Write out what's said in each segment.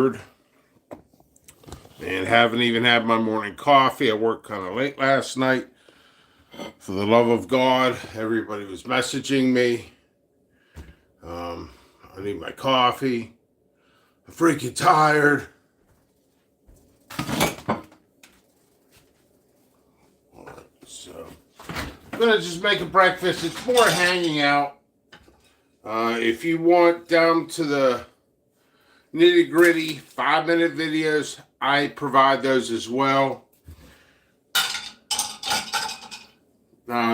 And haven't even had my morning coffee. I worked kind of late last night. For the love of God, everybody was messaging me. I need my coffee. I'm freaking tired. So I'm gonna just make a breakfast. It's more hanging out. If you want down to the nitty gritty 5-minute videos, I provide those as well.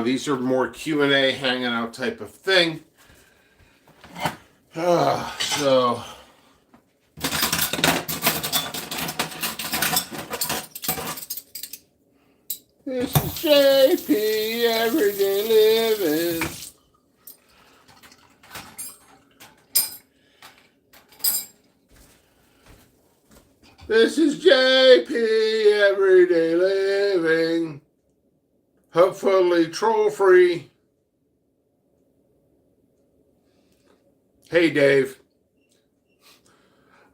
These are more Q&A, hanging out type of thing. So this is JP Everyday Living. This is JP Everyday Living. Hopefully troll free. Hey Dave.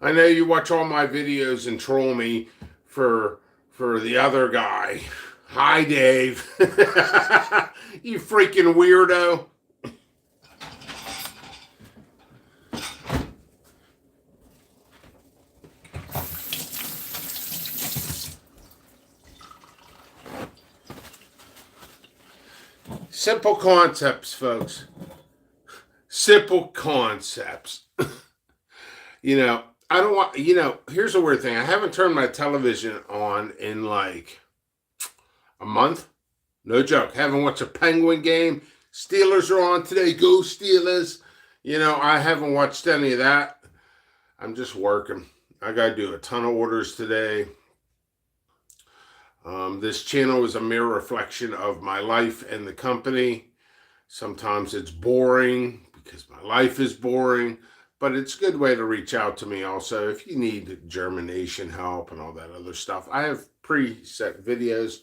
I know you watch all my videos and troll me for the other guy. Hi Dave. You freaking weirdo. Simple concepts, folks. Simple concepts. I don't want, here's a weird thing. I haven't turned my television on in like a month. No joke. Haven't watched a Penguin game. Steelers are on today. Go Steelers. I haven't watched any of that. I'm just working. I got to do a ton of orders today. This channel is a mirror reflection of my life and the company. Sometimes it's boring because my life is boring, but it's a good way to reach out to me also if you need germination help and all that other stuff. I have preset videos.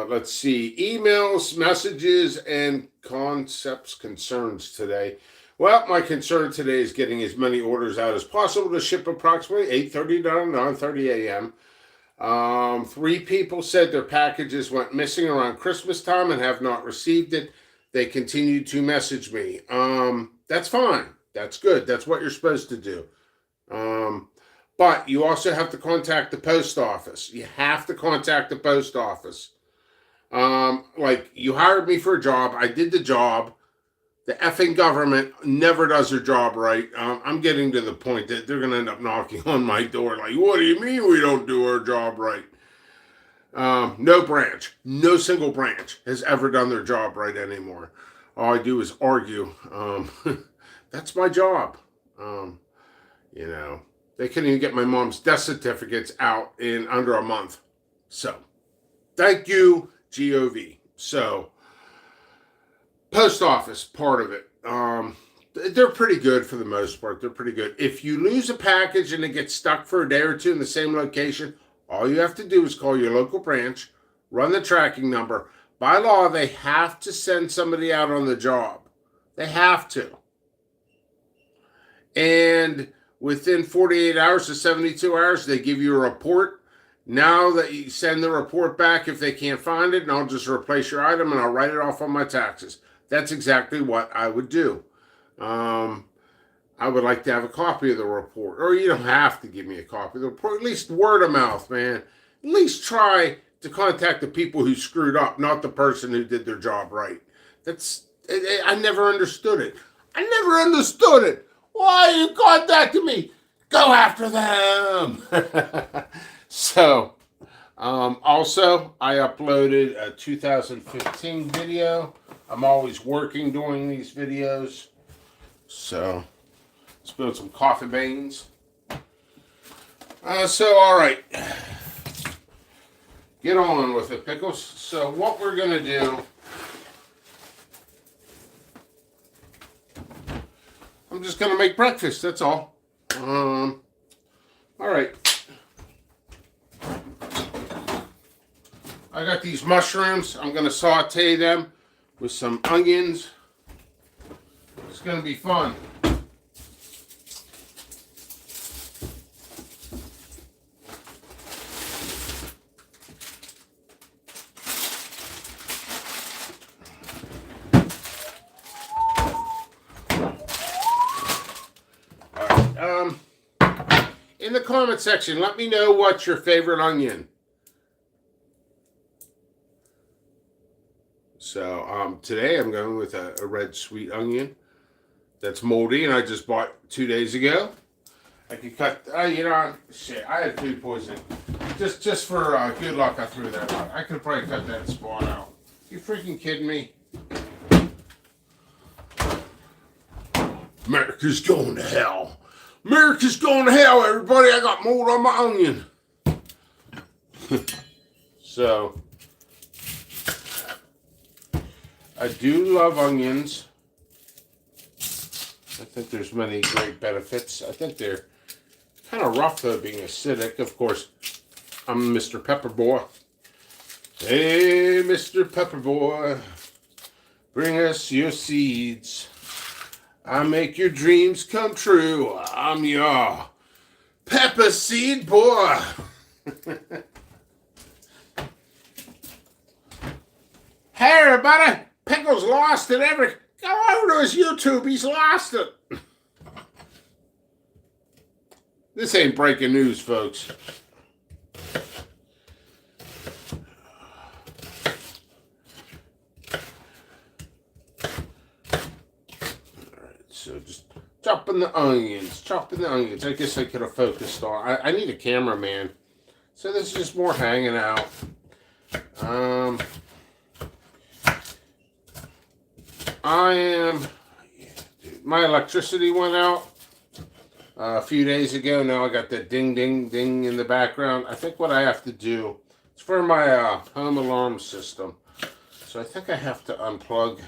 Let's see, emails, messages, and concepts, concerns today. Well, my concern today is getting as many orders out as possible to ship approximately 8:30 to 9:30 a.m. 3 people said their packages went missing around Christmas time and have not received it. They continue to message me. That's fine. That's good. That's what you're supposed to do. But you also have to contact the post office. You have to contact the post office. Like, you hired me for a job. I did the job. The effing government never does their job right. I'm getting to the point that they're going to end up knocking on my door like, what do you mean we don't do our job right? No single branch has ever done their job right anymore. All I do is argue. That's my job. They couldn't even get my mom's death certificates out in under a month. So, thank you, GOV. So, post office, part of it. They're pretty good for the most part. They're pretty good. If you lose a package and it gets stuck for a day or two in the same location, all you have to do is call your local branch, run the tracking number. By law, they have to send somebody out on the job. They have to. And within 48 hours to 72 hours, they give you a report. Now that you send the report back if they can't find it, and I'll just replace your item and I'll write it off on my taxes. That's exactly what I would do. I would like to have a copy of the report. Or you don't have to give me a copy of the report. At least word of mouth, man. At least try to contact the people who screwed up, not the person who did their job right. I never understood it. I never understood it. Why are you contacting me? Go after them. So, also, I uploaded a 2015 video. I'm always working doing these videos. So, spilled some coffee beans. All right. Get on with it, Pickles. So, what we're going to do, I'm just going to make breakfast, that's all. All right. I got these mushrooms. I'm going to saute them with some onions. It's going to be fun. in the comment section. Let me know what's your favorite onion. So today I'm going with a red sweet onion that's moldy, and I just bought 2 days ago. I could cut, shit, I had food poisoning. Just for good luck, I threw that out. I could probably cut that spawn out. You freaking kidding me? America's going to hell. America's going to hell, everybody. I got mold on my onion. So, I do love onions. I think there's many great benefits. I think they're kind of rough, though, being acidic. Of course, I'm Mr. Pepper Boy. Hey, Mr. Pepper Boy, bring us your seeds. I make your dreams come true. I'm your pepper seed boy. Hey, everybody. Pickle's lost it every... Go over to his YouTube. He's lost it. This ain't breaking news, folks. So just chopping the onions. I guess I could have focused on. I need a cameraman. So this is just more hanging out. My electricity went out a few days ago. Now I got that ding, ding, ding in the background. I think what I have to do, it's for my home alarm system. So I think I have to unplug.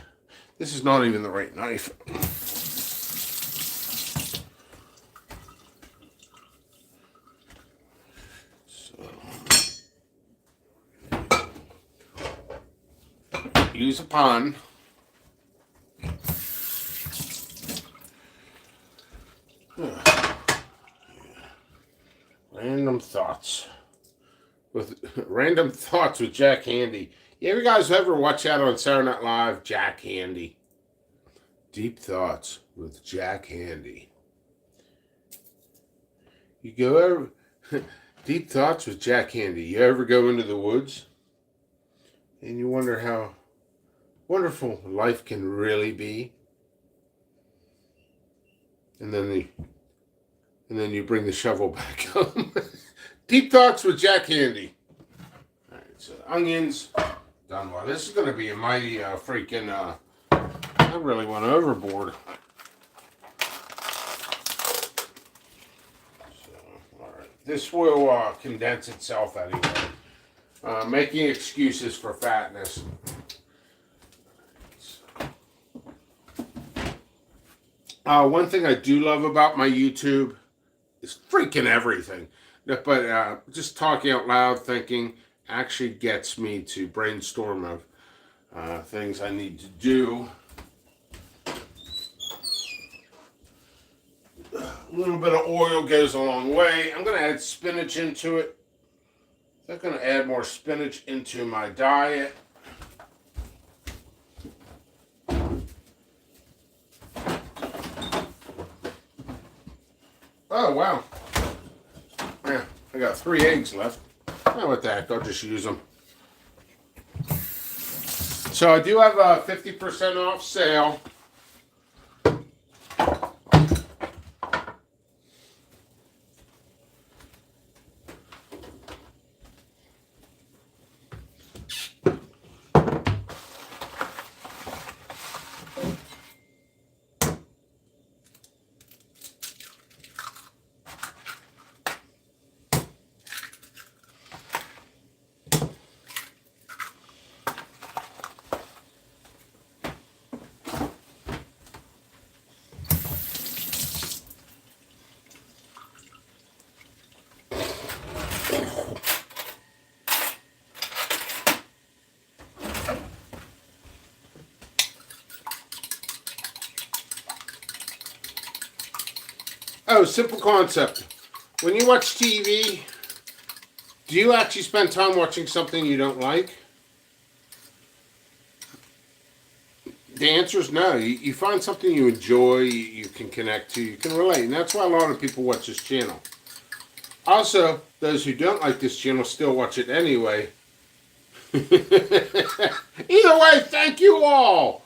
This is not even the right knife. Use a pun. Random thoughts with Jack Handy. You guys ever watch that on Saturday Night Live? Jack Handy. Deep thoughts with Jack Handy. You go over deep thoughts with Jack Handy. You ever go into the woods and you wonder how wonderful life can really be? And then you bring the shovel back home. Deep thoughts with Jack Handy. All right, so onions done. Well, this is going to be a mighty freaking. I really went overboard. So, all right, this will condense itself anyway. Making excuses for fatness. One thing I do love about my YouTube is freaking everything. But just talking out loud, thinking, actually gets me to brainstorm of things I need to do. A little bit of oil goes a long way. I'm going to add spinach into it. I'm going to add more spinach into my diet. Oh, wow. Yeah, I got 3 eggs left. Oh, what the heck, I'll just use them. So I do have a 50% off sale. Oh, simple concept. When you watch TV, do you actually spend time watching something you don't like? The answer is no. You find something you enjoy, you can connect to, you can relate. And that's why a lot of people watch this channel. Also, those who don't like this channel still watch it anyway. Either way, thank you all.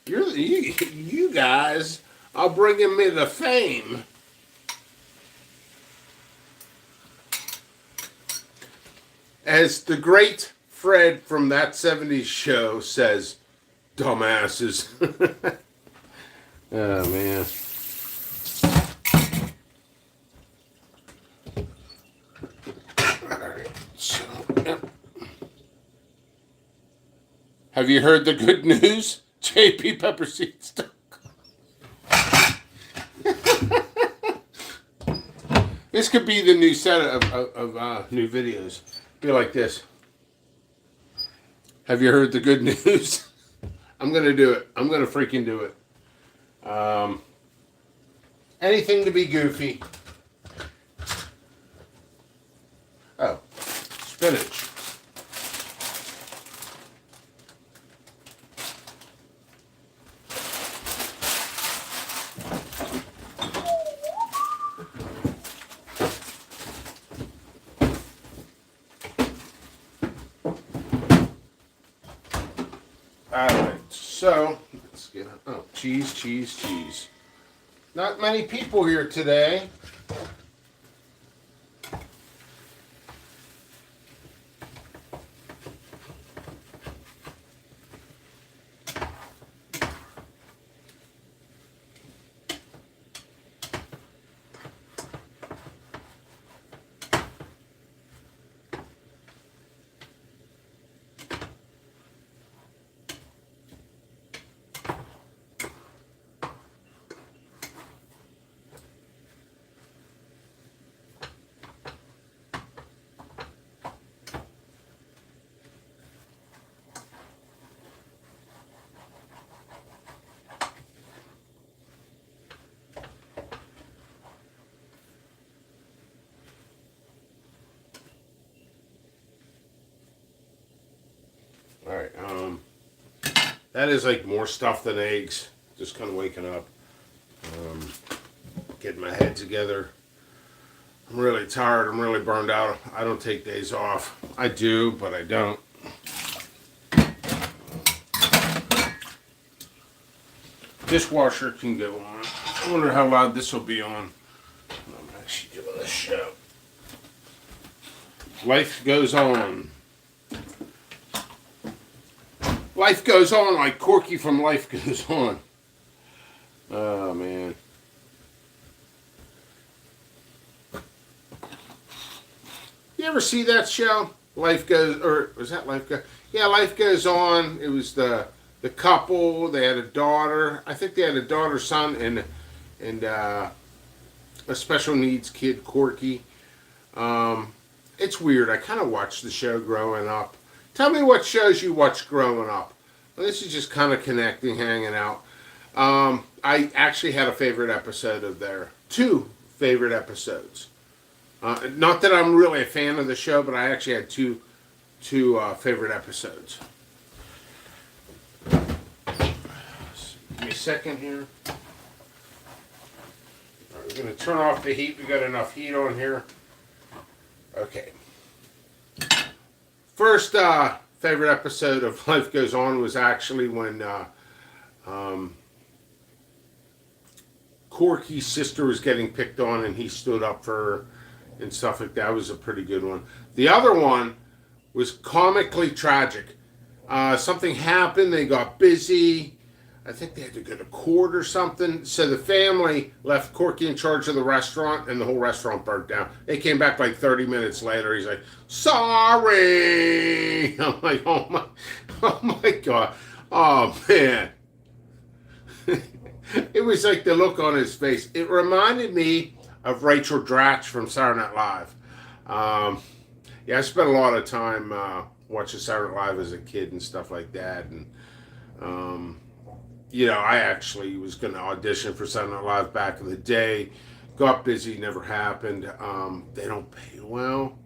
You guys are bringing me the fame. As the great Fred from That 70s Show says, dumbasses. Oh, man. All right. So, yep. Have you heard the good news? JP Pepper Seeds. This could be the new set of new videos. Be like this. Have you heard the good news? I'm going to do it. I'm going to freaking do it. Anything to be goofy. Oh, spinach. Alright, so let's get cheese. Not many people here today. Alright, that is like more stuff than eggs. Just kind of waking up. Getting my head together. I'm really tired. I'm really burned out. I don't take days off. I do, but I don't. Dishwasher can go on. I wonder how loud this will be on. I'm actually doing this show. Life goes on. Life goes on like Corky from Life Goes On. Oh, man. You ever see that show? Life Goes, or was that Life Goes? Yeah, Life Goes On. It was the couple. They had a daughter. I think they had a daughter, son, and a special needs kid, Corky. It's weird. I kind of watched the show growing up. Tell me what shows you watched growing up. Well, this is just kind of connecting, hanging out. I actually had a favorite episode of there. 2 favorite episodes. Not that I'm really a fan of the show, but I actually had two favorite episodes. Give me a second here. All right, we're going to turn off the heat. We got enough heat on here. Okay. First favorite episode of Life Goes On was actually when Corky's sister was getting picked on and he stood up for her and stuff like that. It was a pretty good one. The other one was comically tragic. Something happened. They got busy. I think they had to go to court or something. So the family left Corky in charge of the restaurant, and the whole restaurant burnt down. They came back like 30 minutes later. He's like, sorry. I'm like, oh my God. Oh, man. It was like the look on his face. It reminded me of Rachel Dratch from Saturday Night Live. Yeah, I spent a lot of time watching Saturday Night Live as a kid and stuff like that. And, you know, I actually was going to audition for Saturday Night Live back in the day. Got busy, never happened. They don't pay well,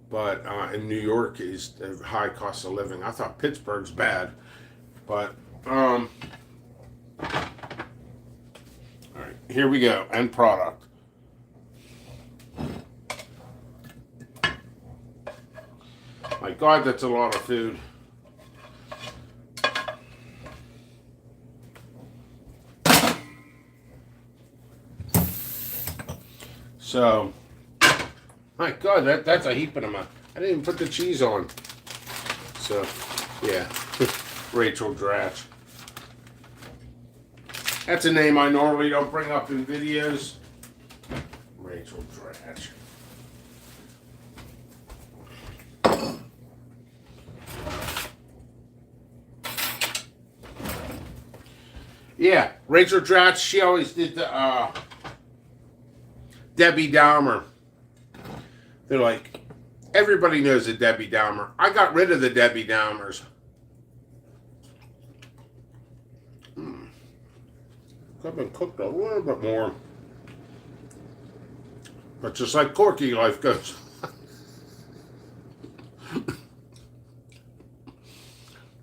but in New York is a high cost of living. I thought Pittsburgh's bad, but all right, here we go. End product. God, that's a lot of food. So, my God, that's a heap of them. I didn't even put the cheese on. So, yeah, Rachel Dratch. That's a name I normally don't bring up in videos. Rachel Dratch. Yeah, Rachel Dratch, she always did the Debbie Downer. They're like, everybody knows the Debbie Downer. I got rid of the Debbie Downers. I've been cooked a little bit more. But just like Corky, life goes.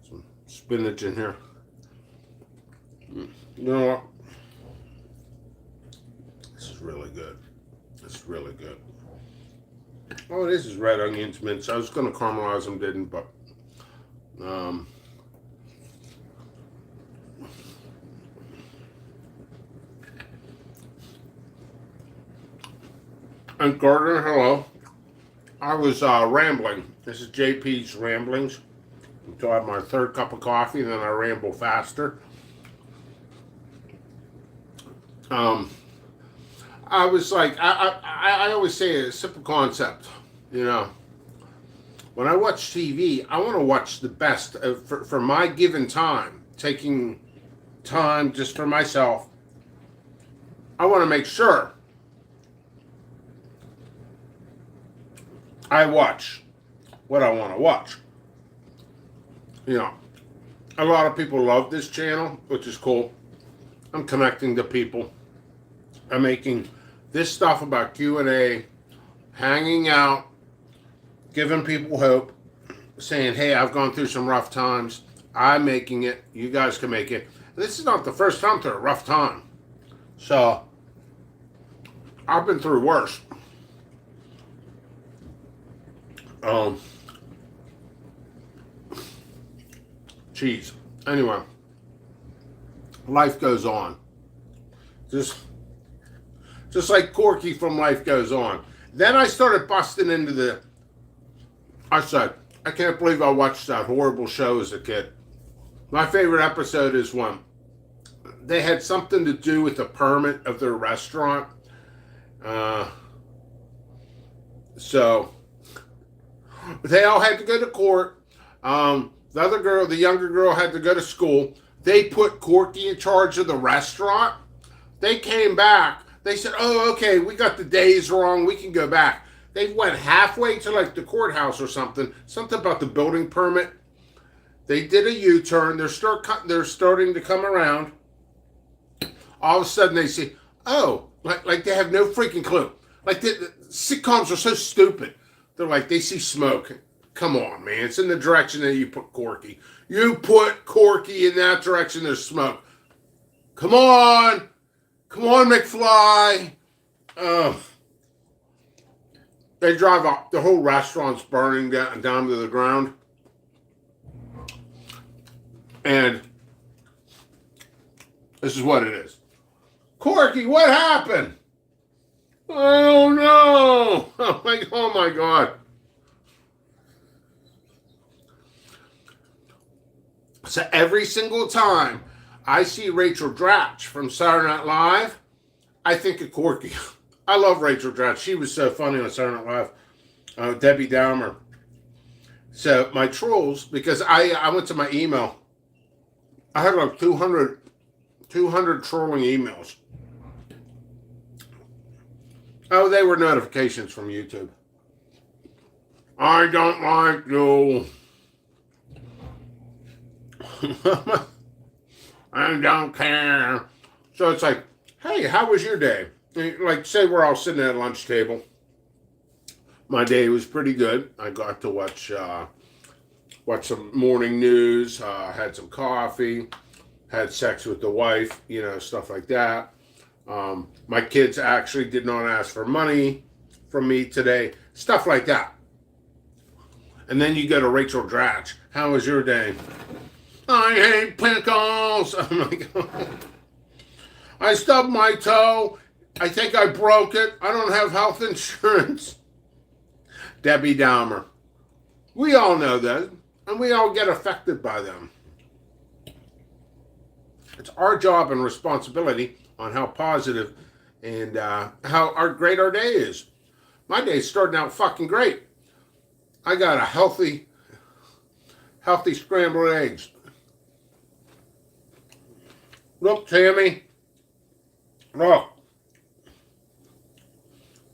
Some spinach in here. You know what? This is really good. This is really good. Oh, this is red onions minced. I was going to caramelize them, didn't, but and Gardner, hello. I was rambling. This is JP's Ramblings. Until I have my third cup of coffee, and then I ramble faster. I was like, I always say a simple concept, you know. When I watch TV, I want to watch the best for my given time. Taking time just for myself. I want to make sure I watch what I want to watch. You know, a lot of people love this channel, which is cool. I'm connecting to people. I'm making this stuff about Q&A, hanging out, giving people hope, saying, hey, I've gone through some rough times. I'm making it. You guys can make it. This is not the first time through a rough time. So, I've been through worse. Cheese. Anyway, life goes on. Just like Corky from Life Goes On. Then I started busting into I said, I can't believe I watched that horrible show as a kid. My favorite episode is when they had something to do with the permit of their restaurant. So they all had to go to court. The younger girl had to go to school. They put Corky in charge of the restaurant. They came back. They said, oh, okay, we got the days wrong. We can go back. They went halfway to like the courthouse or something. Something about the building permit. They did a U-turn. They're starting to come around. All of a sudden they see, oh, like they have no freaking clue. Like the sitcoms are so stupid. They're like, they see smoke. Come on, man. It's in the direction that you put Corky. You put Corky in that direction, there's smoke. Come on. Come on, McFly. They drive up. The whole restaurant's burning down to the ground. And this is what it is. Corky, what happened? I don't know. Oh my God. So every single time I see Rachel Dratch from Saturday Night Live, I think of Corky. I love Rachel Dratch. She was so funny on Saturday Night Live. Debbie Downer. So my trolls, because I went to my email. I had like 200 trolling emails. Oh, they were notifications from YouTube. I don't like you. I don't care. So it's like, hey, how was your day? Like, say we're all sitting at a lunch table. My day was pretty good. I got to watch some morning news, had some coffee, had sex with the wife, you know, stuff like that. My kids actually did not ask for money from me today. Stuff like that. And then you go to Rachel Dratch. How was your day? I hate pickles. Oh my God. I stubbed my toe. I think I broke it. I don't have health insurance. Debbie Downer. We all know that. And we all get affected by them. It's our job and responsibility on how positive and how great our day is. My day's starting out fucking great. I got a healthy scrambled eggs. Look, Tammy. Look.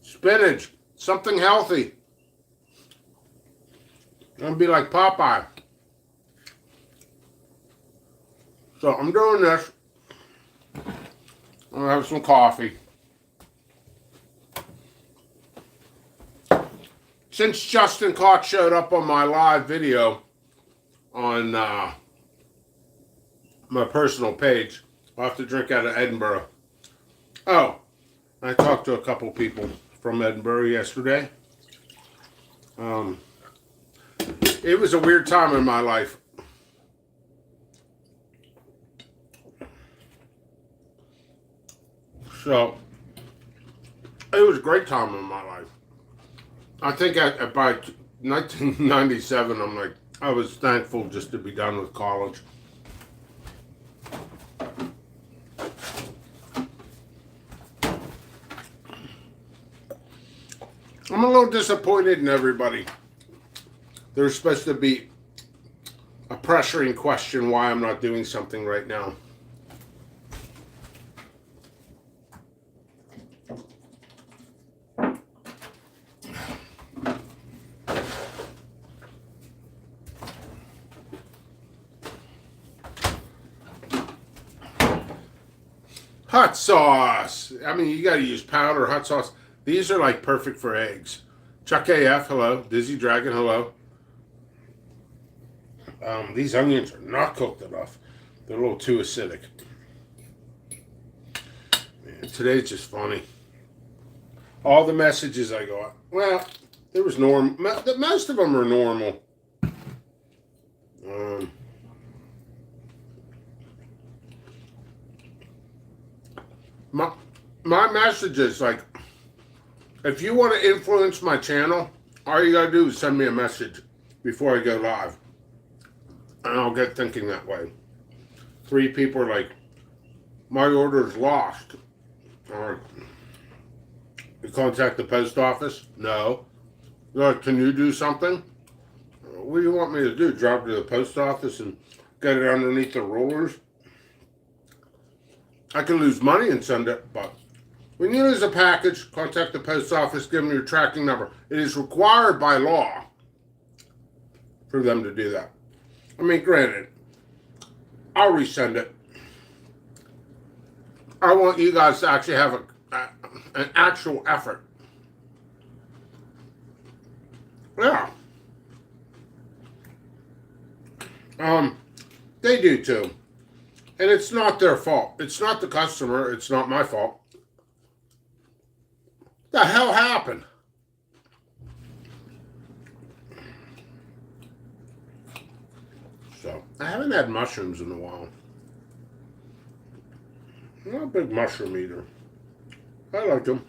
Spinach. Something healthy. I'm going to be like Popeye. So I'm doing this. I'm going to have some coffee. Since Justin Koch showed up on my live video on my personal page, I'll have to drink out of Edinburgh. Oh, I talked to a couple people from Edinburgh yesterday. It was a weird time in my life. So, it was a great time in my life. I think by 1997, I'm like, I was thankful just to be done with college. I'm a little disappointed in everybody. There's supposed to be a pressuring question why I'm not doing something right now. Hot sauce. I mean, you got to use powder, hot sauce. These are like perfect for eggs. Chuck AF, hello. Dizzy Dragon, hello. These onions are not cooked enough. They're a little too acidic. Man, today's just funny. All the messages I got. Well, there was normal. Most of them are normal. My message is like, if you want to influence my channel, all you gotta do is send me a message before I go live. And I'll get thinking that way. 3 people are like, my order's lost. Or, you contact the post office? No. They're like, can you do something? What do you want me to do? Drop it to the post office and get it underneath the rulers? I can lose money and send it, but when you lose a package, contact the post office, give them your tracking number. It is required by law for them to do that. I mean, granted, I'll resend it. I want you guys to actually have an actual effort. Yeah. They do too. And it's not their fault. It's not the customer. It's not my fault. The hell happened? So, I haven't had mushrooms in a while. I'm not a big mushroom eater. I like them.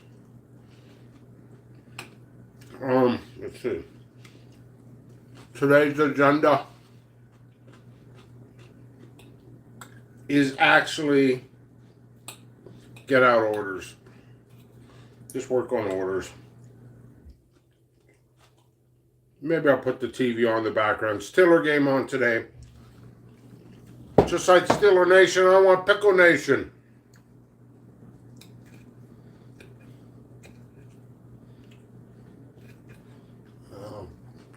Let's see. Today's agenda is actually get out orders. Just work on orders. Maybe I'll put the TV on in the background. Steeler game on today. Just like Steeler Nation, I want Pickle Nation.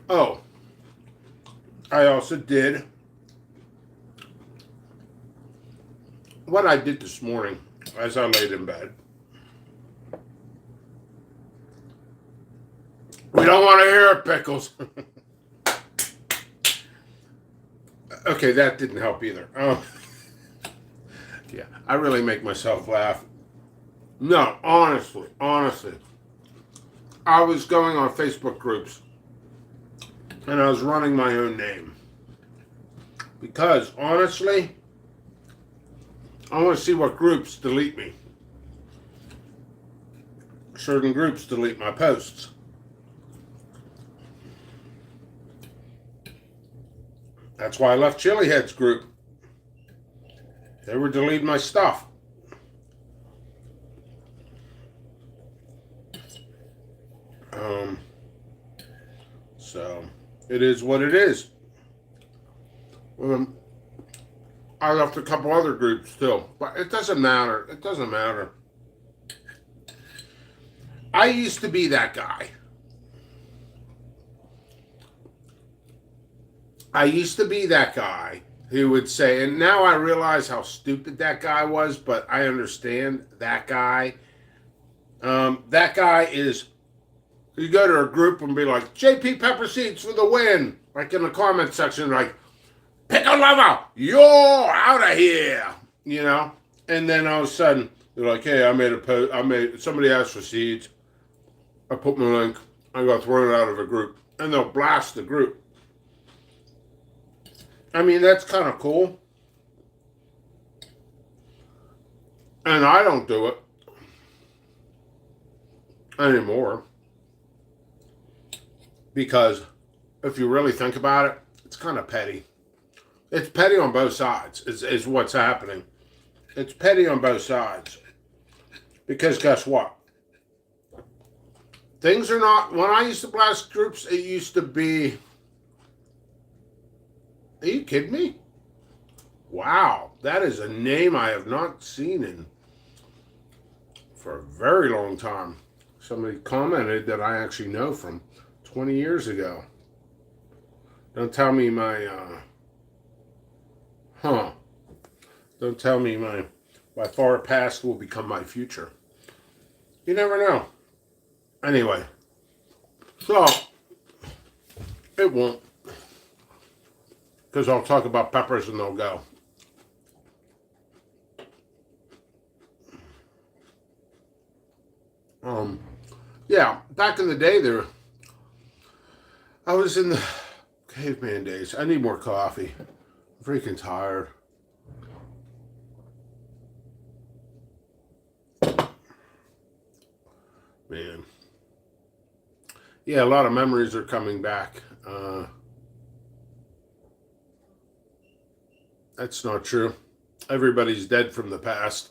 Oh, I also did what I did this morning as I laid in bed. We don't want to hear it, Pickles. Okay, that didn't help either. Oh, yeah, I really make myself laugh. No, honestly, I was going on Facebook groups, and I was running my own name. Because, honestly, I want to see what groups delete me. Certain groups delete my posts. That's why I left Chili Heads group. They were deleting my stuff. So it is what it is. I left a couple other groups too, but it doesn't matter. It doesn't matter. I used to be that guy. I used to be that guy who would say, and now I realize how stupid that guy was, but I understand that guy. That guy is, you go to a group and be like, JP Pepper Seeds for the win. Like in the comment section, like, pick a lover, you're out of here, you know? And then all of a sudden, they're like, hey, I made a post, somebody asked for seeds. I put my link, I got thrown out of a group. And they'll blast the group. I mean, that's kind of cool. And I don't do it anymore. Because if you really think about it, it's kind of petty. It's petty on both sides, is what's happening. It's petty on both sides. Because guess what? Things are not, when I used to blast groups, it used to be, are you kidding me? Wow, that is a name I have not seen for a very long time. Somebody commented that I actually know from 20 years ago. Don't tell me my, Don't tell me my far past will become my future. You never know. Anyway, so, it won't. Because I'll talk about peppers and they'll go. Yeah, back in the day I was in the caveman days. I need more coffee. I'm freaking tired. Man. Yeah, a lot of memories are coming back. That's not true. Everybody's dead from the past.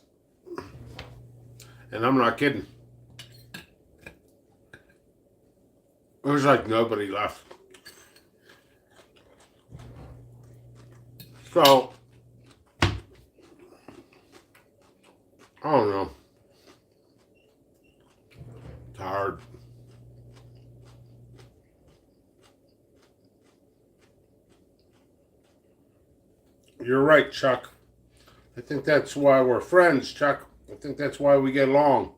And I'm not kidding. There's like nobody left. So, I don't know. Tired. You're right, Chuck. I think that's why we're friends, Chuck. I think that's why we get along.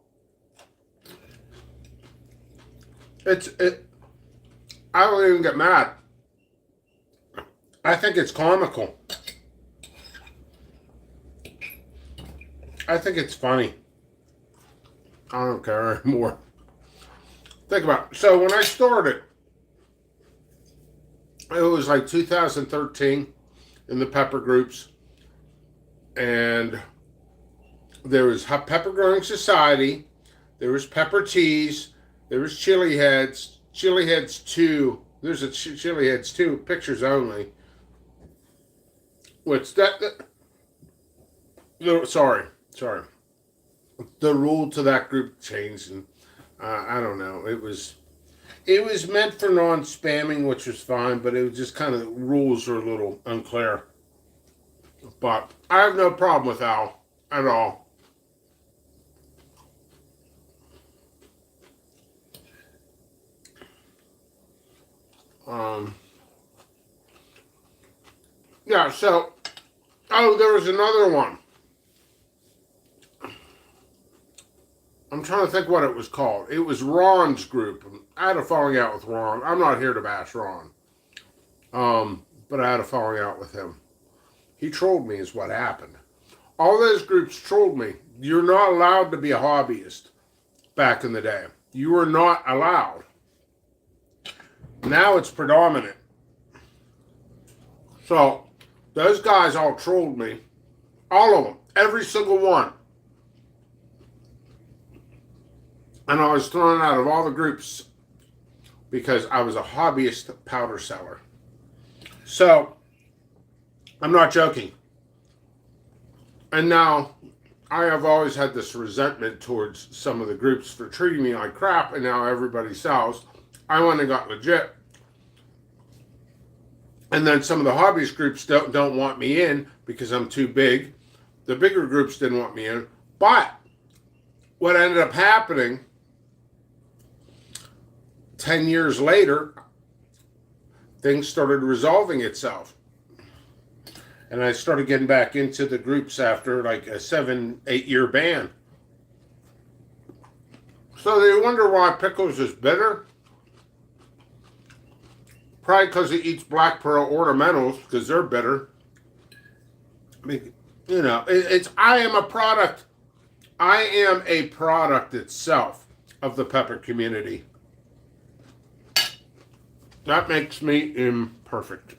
I don't even get mad. I think it's comical. I think it's funny. I don't care anymore. Think about it. So when I started, it was like 2013 in the pepper groups. And there was Pepper Growing Society. There was Pepper Teas. There was Chili Heads. Chili Heads 2. There's a Chili Heads 2, pictures only. What's that? Sorry. The rule to that group changed, and I don't know. It was meant for non-spamming, which was fine, but it was just kind of, rules are a little unclear. But I have no problem with Al at all. Yeah, so, there was another one. I'm trying to think what it was called. It was Ron's group. I had a falling out with Ron. I'm not here to bash Ron. But I had a falling out with him. He trolled me is what happened. All those groups trolled me. You're not allowed to be a hobbyist back in the day. You were not allowed. Now it's predominant. So those guys all trolled me. All of them. Every single one. And I was thrown out of all the groups because I was a hobbyist powder seller. So, I'm not joking. And now, I have always had this resentment towards some of the groups for treating me like crap, and now everybody sells. I went and got legit. And then some of the hobbyist groups don't want me in because I'm too big. The bigger groups didn't want me in. But what ended up happening 10 years later, things started resolving itself. And I started getting back into the groups after like a 7-8 year ban. So they wonder why Pickles is bitter? Probably because he eats Black Pearl ornamentals, because they're bitter. I mean, you know, I am a product. I am a product itself of the pepper community. That makes me imperfect.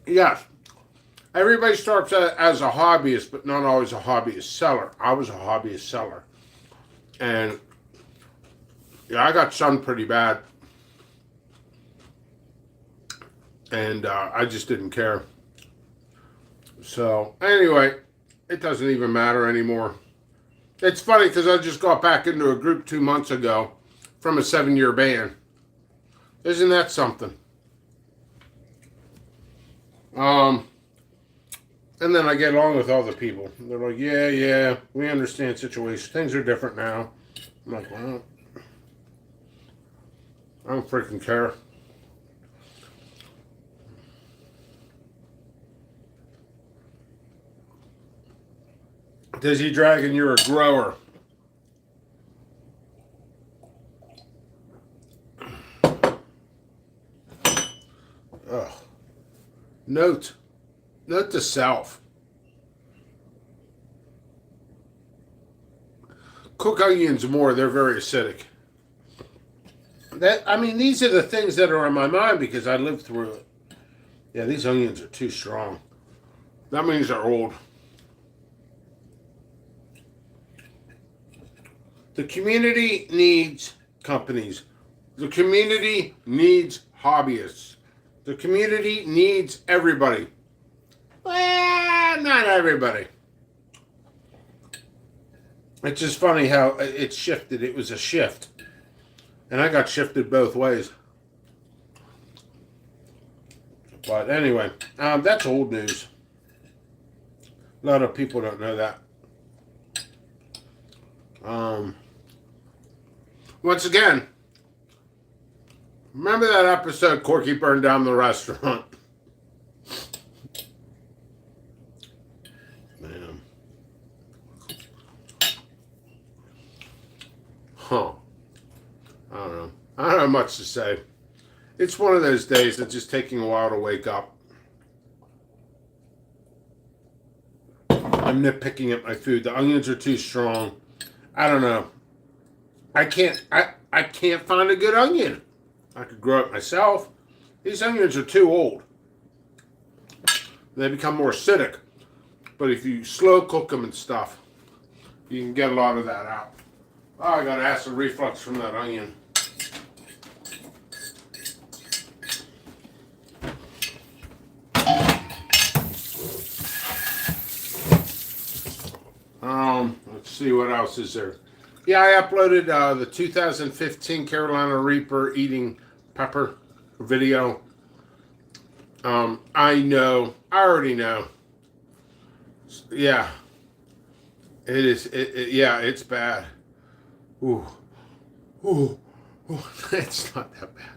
Yes, everybody starts as a hobbyist, but not always a hobbyist seller. I was a hobbyist seller. And yeah, I got shunned pretty bad. And I just didn't care. So, anyway, it doesn't even matter anymore. It's funny because I just got back into a group 2 months ago from a 7-year ban. Isn't that something? And then I get along with all the people. They're like, yeah, we understand situations. Things are different now. I'm like, well, I don't freaking care. Dizzy Dragon, you're a grower. Ugh. Note to self. Cook onions more, they're very acidic. These are the things that are on my mind because I lived through it. Yeah, these onions are too strong. That means they're old. The community needs companies. The community needs hobbyists. The community needs everybody. Well, not everybody. It's just funny how it shifted. It was a shift. And I got shifted both ways. But anyway, that's old news. A lot of people don't know that. Once again, remember that episode Corky burned down the restaurant? Man. Huh. I don't know. I don't have much to say. It's one of those days that's just taking a while to wake up. I'm nitpicking at my food. The onions are too strong. I don't know. I can't find a good onion. I could grow it myself. These onions are too old. They become more acidic. But if you slow cook them and stuff, you can get a lot of that out. Oh, I got acid reflux from that onion. Let's see what else is there. Yeah, I uploaded the 2015 Carolina Reaper eating pepper video. I already know. Yeah, it is. Yeah, it's bad. Ooh, it's not that bad.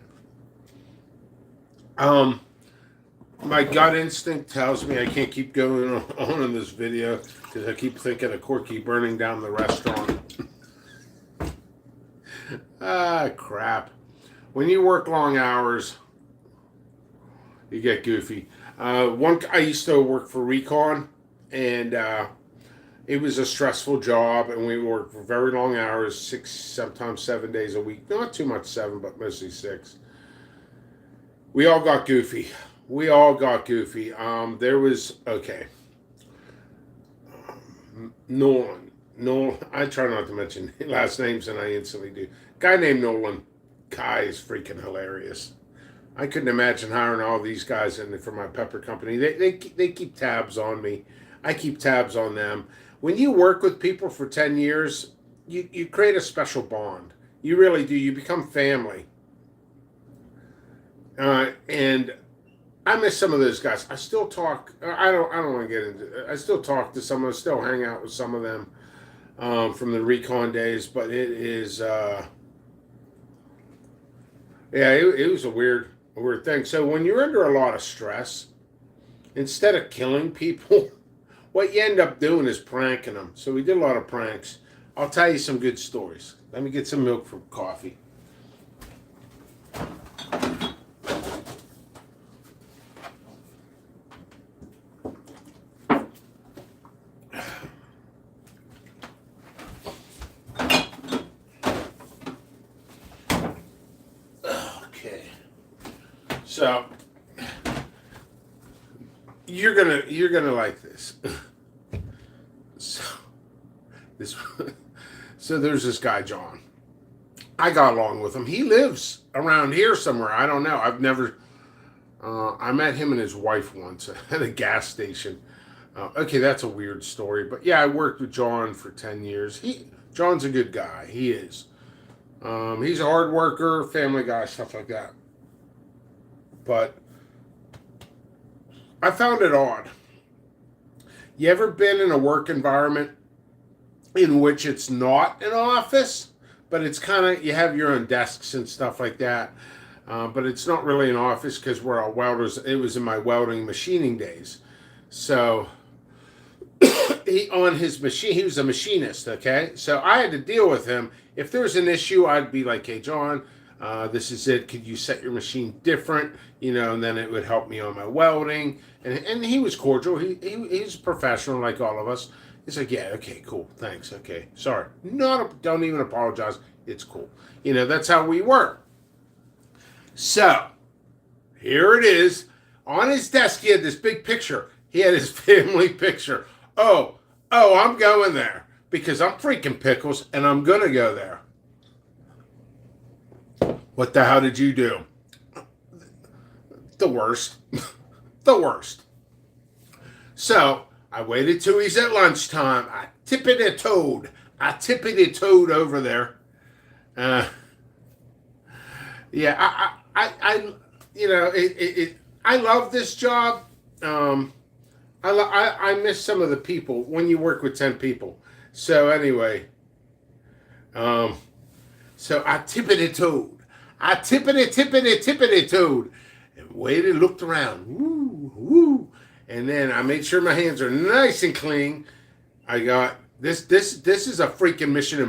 My gut instinct tells me I can't keep going on in this video because I keep thinking of Corky burning down the restaurant. Crap. When you work long hours, you get goofy. I used to work for Recon, and It was a stressful job, and we worked very long hours, 6, sometimes 7 days a week. Not too much 7, but mostly 6. We all got goofy. We all got goofy. There was, okay, Nolan. Nolan. I try not to mention last names, and I instantly do. Guy named Nolan. Guy is freaking hilarious. I couldn't imagine hiring all these guys in for my pepper company. They keep tabs on me. I keep tabs on them. When you work with people for 10 years, you create a special bond. You really do. You become family. And I miss some of those guys. I still talk. I don't want to get into it. I still talk to some of them. Still hang out with some of them from the recon days. But it is, yeah, it was a weird thing. So when you're under a lot of stress, instead of killing people, what you end up doing is pranking them. So we did a lot of pranks. I'll tell you some good stories. Let me get some milk for coffee. Okay. So you're gonna like this. So there's this guy John. I got along with him. He lives around here somewhere. I don't know. I've never. I met him and his wife once at a gas station. Okay, that's a weird story, but yeah, I worked with John for 10 years. John's a good guy. He is. He's a hard worker, family guy, stuff like that. But I found it odd. You ever been in a work environment in which it's not an office, but it's kind of, you have your own desks and stuff like that, but it's not really an office because we're all welders. It was in my welding machining days. So on his machine, he was a machinist, okay? So I had to deal with him. If there was an issue, I'd be like, hey, John, this is it. Could you set your machine different? And then it would help me on my welding. And he was cordial. He's a professional like all of us. He's like, yeah, okay, cool, thanks, okay, sorry. Don't even apologize. It's cool. That's how we were. So, here it is. On his desk, he had this big picture. He had his family picture. Oh, I'm going there because I'm freaking pickles and I'm going to go there. What the hell did you do? The worst. The worst. So, I waited till he's at lunchtime. I tippity-toed over there. Yeah, I love this job. I miss some of the people when you work with 10 people. So anyway, so I tippity-toed, and waited, looked around, woo. And then I made sure my hands are nice and clean. I got this is a freaking Mission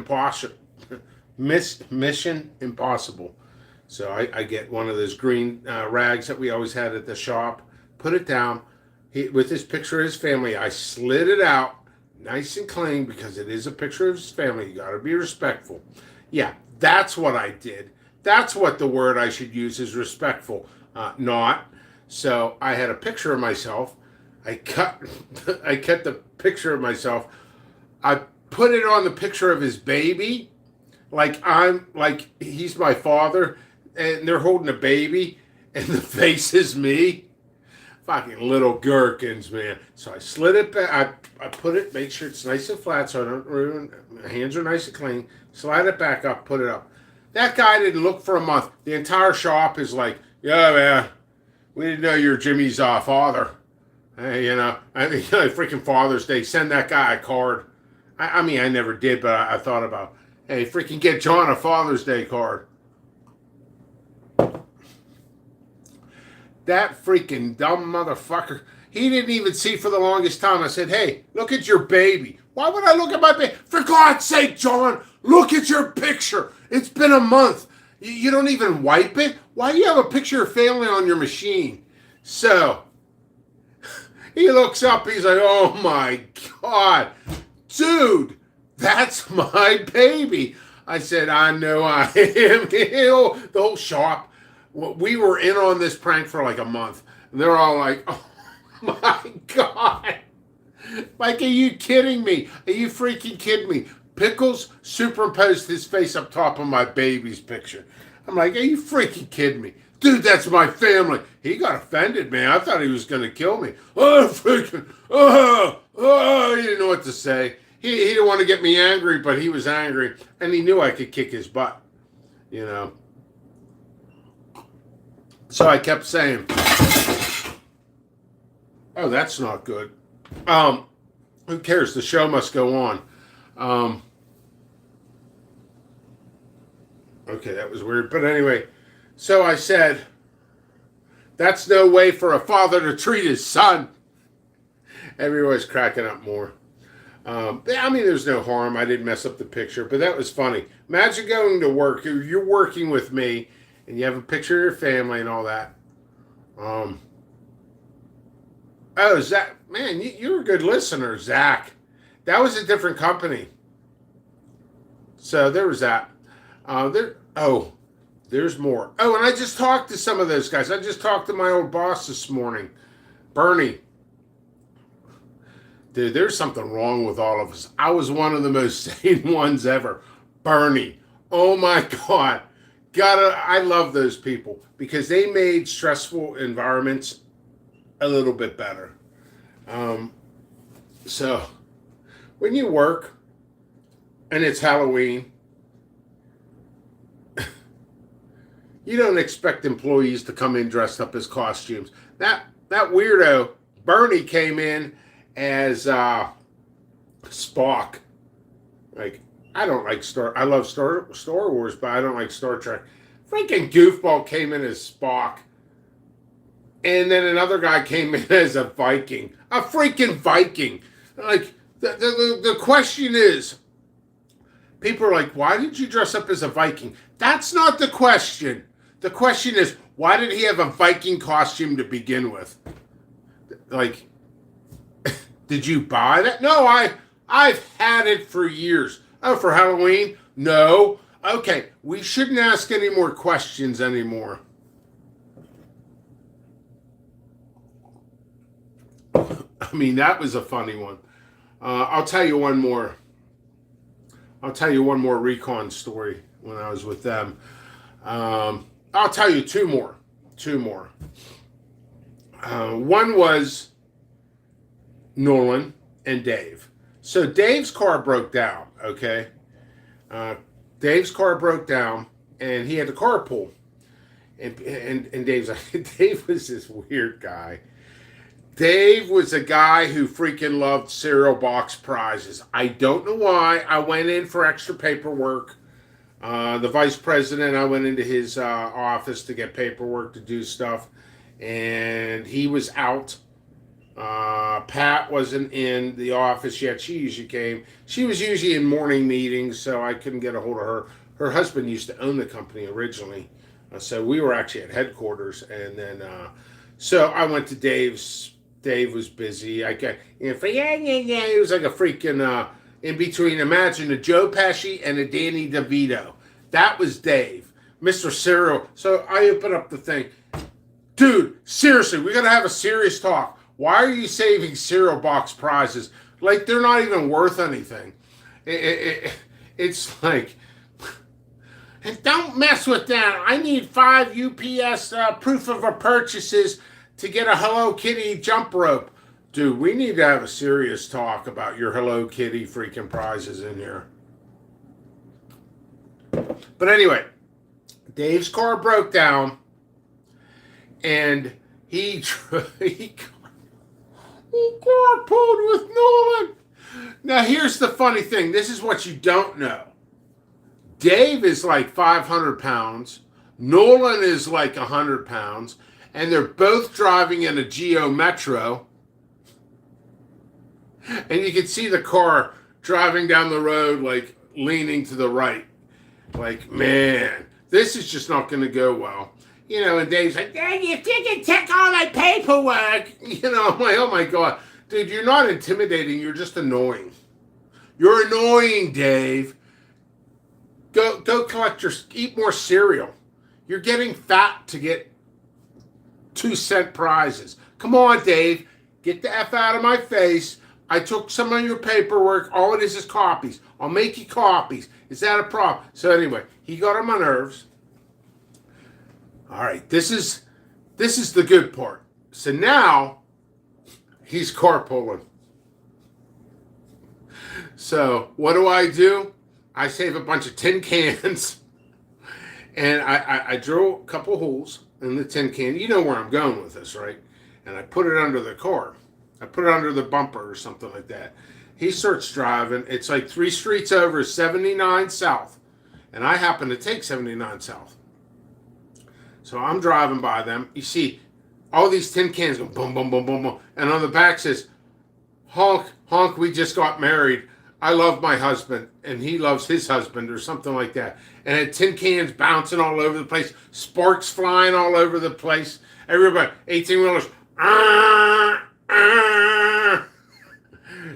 Impossible. So I get one of those green rags that we always had at the shop, put it down. With his picture of his family, I slid it out nice and clean because it is a picture of his family. You got to be respectful. Yeah, that's what I did. That's what the word I should use is respectful, not. So I had a picture of myself. I cut the picture of myself. I put it on the picture of his baby, like he's my father, and they're holding a baby, and the face is me. Fucking little gherkins, man. So I slid it back. I put it, make sure it's nice and flat so I don't ruin. My hands are nice and clean. Slide it back up, put it up. That guy didn't look for a month. The entire shop is like, yeah, man, we didn't know you're Jimmy's father. Hey, freaking Father's Day, send that guy a card. I mean, I never did, but I thought about, hey, freaking get John a Father's Day card. That freaking dumb motherfucker, he didn't even see for the longest time. I said, hey, look at your baby. Why would I look at my baby? For God's sake, John, look at your picture. It's been a month. You don't even wipe it? Why do you have a picture of family on your machine? So, he looks up, he's like, oh my God. dude, that's my baby. I said, I know I am. The whole shop, we were in on this prank for like a month. And they're all like, oh my God. Like, are you kidding me? Are you freaking kidding me? Pickles superimposed his face up top of my baby's picture. I'm like, are you freaking kidding me? Dude, that's my family. He got offended, man. I thought he was going to kill me. Oh, freaking, he didn't know what to say. He didn't want to get me angry, but he was angry. And he knew I could kick his butt, you know. So I kept saying, oh, that's not good. Who cares? The show must go on. Okay, that was weird. But anyway, so I said, that's no way for a father to treat his son. Everybody's cracking up more. I mean, there's no harm. I didn't mess up the picture, but that was funny. Imagine going to work. You're working with me, and you have a picture of your family and all that. Oh, Zach, man, you're a good listener, Zach. That was a different company. So there was that. There's more. Oh, and I just talked to some of those guys. I just talked to my old boss this morning, Bernie. Dude, there's something wrong with all of us. I was one of the most sane ones ever. Bernie. Oh my God. I love those people because they made stressful environments a little bit better. So when you work and it's Halloween, you don't expect employees to come in dressed up as costumes. That weirdo Bernie came in as Spock. Like, I don't like I love Star Wars, but I don't like Star Trek. Freaking goofball came in as Spock. And then another guy came in as a Viking. A freaking Viking. Like, the question is, people are like, why did you dress up as a Viking? That's not the question. The question is, why did he have a Viking costume to begin with? Like, did you buy that? No, I've had it for years. Oh, for Halloween? No. Okay, we shouldn't ask any more questions anymore. I mean, that was a funny one. I'll tell you one more. I'll tell you one more recon story when I was with them. I'll tell you two more. One was Nolan and Dave. So Dave's car broke down, okay? Dave's car broke down, and he had to carpool. And Dave's like, Dave was this weird guy. Dave was a guy who freaking loved cereal box prizes. I don't know why. I went in for extra paperwork. The vice president, I went into his office to get paperwork to do stuff, and he was out. Pat wasn't in the office yet. She usually came. She was usually in morning meetings, so I couldn't get a hold of her. Her husband used to own the company originally, so we were actually at headquarters. And then, so I went to Dave's. Dave was busy. I got, he was like a freaking in between. Imagine a Joe Pesci and a Danny DeVito. That was Dave, Mr. Cereal. So I open up the thing, dude. Seriously, we gotta have a serious talk. Why are you saving cereal box prizes? Like, they're not even worth anything. It's like, don't mess with that. I need 5 UPS proof of a purchases to get a Hello Kitty jump rope. Dude, we need to have a serious talk about your Hello Kitty freaking prizes in here. But anyway, Dave's car broke down, and he carpooled with Nolan. Now, here's the funny thing. This is what you don't know. Dave is like 500 pounds. Nolan is like 100 pounds. And they're both driving in a Geo Metro. And you can see the car driving down the road, like, leaning to the right. Like, man, this is just not going to go well. You know, and Dave's like, Dad, you didn't check all my paperwork. You know, I'm like, oh my God. Dude, you're not intimidating. You're just annoying. You're annoying, Dave. Go eat more cereal. You're getting fat to get 2-cent prizes. Come on, Dave. Get the F out of my face. I took some of your paperwork. All it is copies. I'll make you copies. Is that a problem? So anyway, he got on my nerves. All right, this is the good part. So now he's carpooling. So what do? I save a bunch of tin cans, and I drill a couple holes in the tin can. You know where I'm going with this, right? And I put it under the car. I put it under the bumper or something like that. He starts driving. It's like 3 streets over, 79 South. And I happen to take 79 South. So I'm driving by them. You see all these tin cans go boom, boom, boom, boom, boom. And on the back says, honk, honk, we just got married. I love my husband, and he loves his husband, or something like that. And had tin cans bouncing all over the place, sparks flying all over the place. Everybody, 18-wheelers.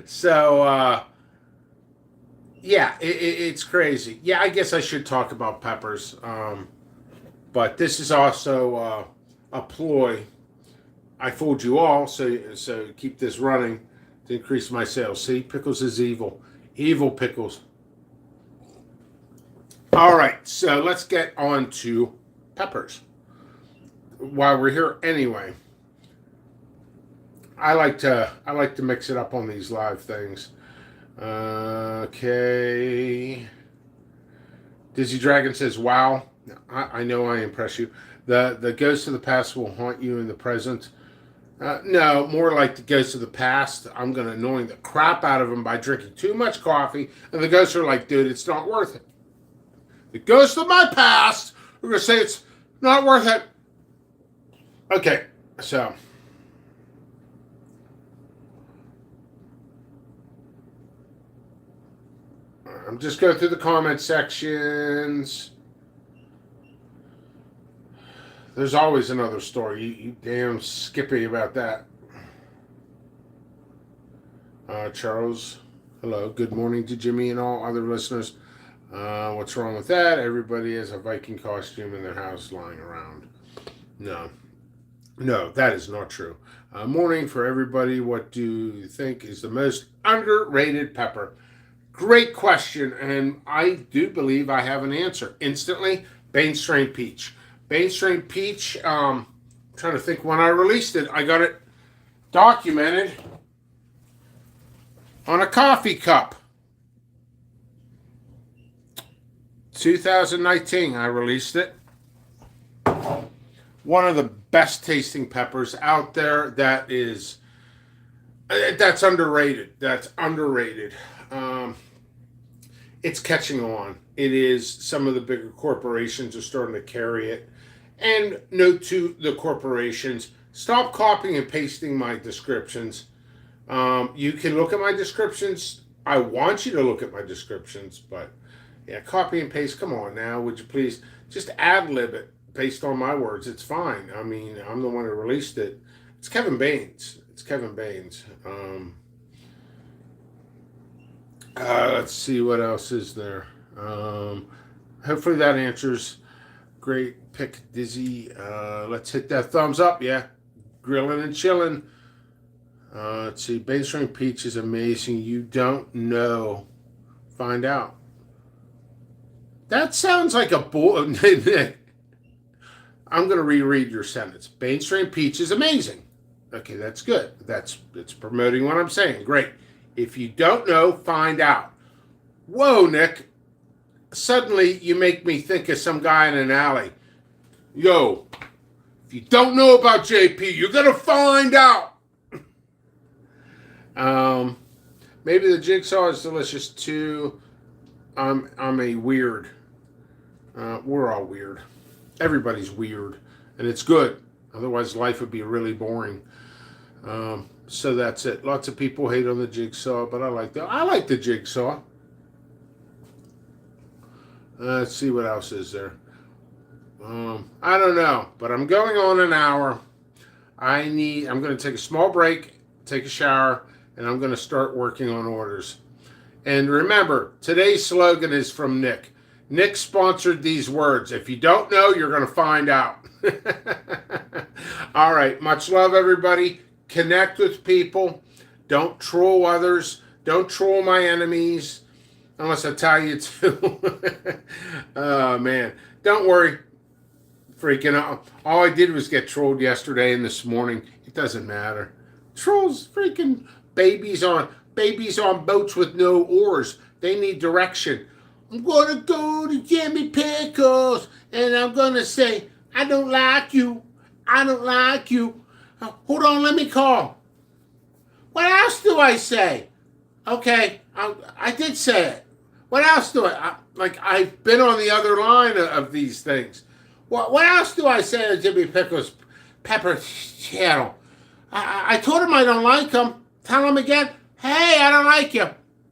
So, yeah, it's crazy. Yeah, I guess I should talk about peppers. But this is also a ploy. I fooled you all, so keep this running to increase my sales. See, pickles is evil. Evil pickles. All right, so let's get on to peppers. While we're here anyway, I like to mix it up on these live things. Okay. Dizzy Dragon says, "Wow, I know I impress you. The ghost of the past will haunt you in the present." No, more like the ghosts of the past. I'm going to annoy the crap out of them by drinking too much coffee. And the ghosts are like, dude, it's not worth it. The ghosts of my past are going to say it's not worth it. Okay, so. I'm just going through the comment sections. There's always another story. You damn skippy about that. Charles, hello. Good morning to Jimmy and all other listeners. What's wrong with that? Everybody has a Viking costume in their house lying around. No, that is not true. Morning for everybody. What do you think is the most underrated pepper? Great question, and I do believe I have an answer. Instantly, Bane Strain Peach. Bane Strain Peach, trying to think when I released it. I got it documented on a coffee cup. 2019, I released it. One of the best tasting peppers out there. That's underrated. It's catching on. It is. Some of the bigger corporations are starting to carry it. And note to the corporations, stop copying and pasting my descriptions. You can look at my descriptions. I want you to look at my descriptions, but yeah, copy and paste. Come on now, would you please just ad-lib it based on my words? It's fine. I mean, I'm the one who released it. It's Kevin Baines. Let's see what else is there. Hopefully that answers. Great pick, Dizzy. Let's hit that thumbs up. Yeah, grilling and chilling. Let's see. Bane Strain Peach is amazing. You don't know. Find out. That sounds like a bull. I'm going to reread your sentence. Bane Strain Peach is amazing. Okay, that's good. It's promoting what I'm saying. Great. If you don't know, find out. Whoa, Nick. Suddenly you make me think of some guy in an alley. Yo, if you don't know about JP, you're going to find out. Maybe the jigsaw is delicious too. I'm a weird. We're all weird. Everybody's weird. And it's good. Otherwise life would be really boring. So that's it. Lots of people hate on the jigsaw, but I like the jigsaw. Let's see what else is there. I don't know, but I'm going on an hour. I'm going to take a small break, take a shower, and I'm going to start working on orders. And remember, today's slogan is from Nick. Nick sponsored these words. If you don't know, you're going to find out. All right. Much love, everybody. Connect with people. Don't troll others. Don't troll my enemies. Unless I tell you to. Oh, man. Don't worry. Freaking out. All I did was get trolled yesterday and this morning. It doesn't matter. Trolls, freaking babies on boats with no oars. They need direction. I'm going to go to Jimmy Pickles and I'm going to say, I don't like you. I don't like you. Hold on, let me call. What else do I say? Okay, I did say it. What else do I've been on the other line of these things. What else do I say to Jimmy Pickles' Pepper channel? I told him I don't like him. Tell him again, hey, I don't like you.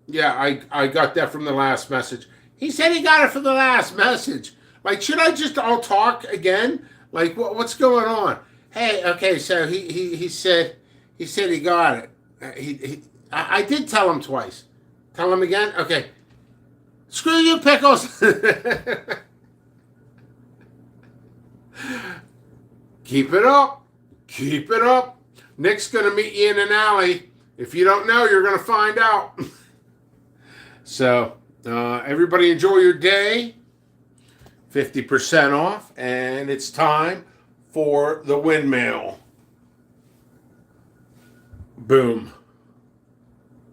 Yeah, I got that from the last message. He said he got it from the last message. Like, should I just all talk again? Like, what's going on? Hey, okay, so he said he got it. I did tell him twice. Tell him again? Okay. Screw you, Pickles. Keep it up. Keep it up. Nick's going to meet you in an alley. If you don't know, you're going to find out. So, everybody enjoy your day. 50% off. And it's time for the windmill. Boom.